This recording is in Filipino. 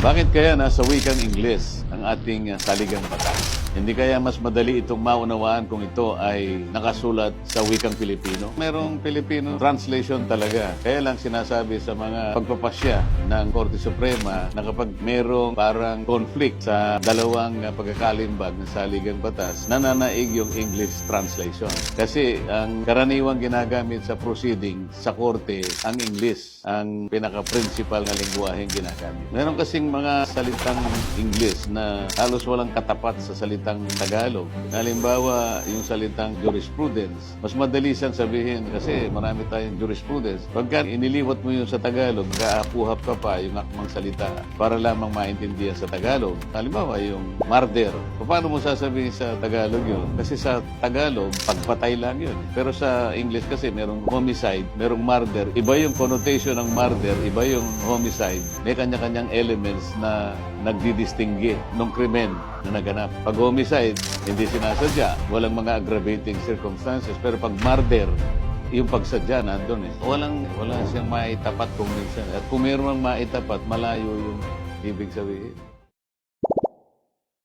Bakit kaya nasa wikang Ingles ang ating saligang batas? Hindi kaya mas madali itong maunawaan kung ito ay nakasulat sa wikang Pilipino? Merong Filipino translation talaga. Kaya lang sinasabi sa mga pagpapasya ng Korte Suprema na kapag merong parang conflict sa dalawang pagkakalimbag ng saligang batas, nananaig yung English translation. Kasi ang karaniwang ginagamit sa proceeding sa Korte, ang English, ang pinaka-principal na lingwaheng ginagamit. Meron kasing mga salitang English na halos walang katapat sa salitang Tagalog. Halimbawa, yung salitang jurisprudence. Mas madali siyang sabihin kasi marami tayong jurisprudence. Pagka iniliwat mo yun sa Tagalog, kaapuhap ka pa yung akmang salita para lamang maintindihan sa Tagalog. Halimbawa, yung murder. Paano mo sasabihin sa Tagalog yun? Kasi sa Tagalog, pagpatay lang yun. Pero sa English kasi merong homicide, merong murder. Iba yung connotation ng murder, iba yung homicide. May kanya-kanyang elements na nagdidistingge ng krimen na naganap. Pag homicide, hindi sinasadya. Walang mga aggravating circumstances. Pero pag murder, yung pagsadya nandun eh. Wala siyang maitapat kung minsan. At kung mayroon mang maitapat, malayo yung ibig sabihin.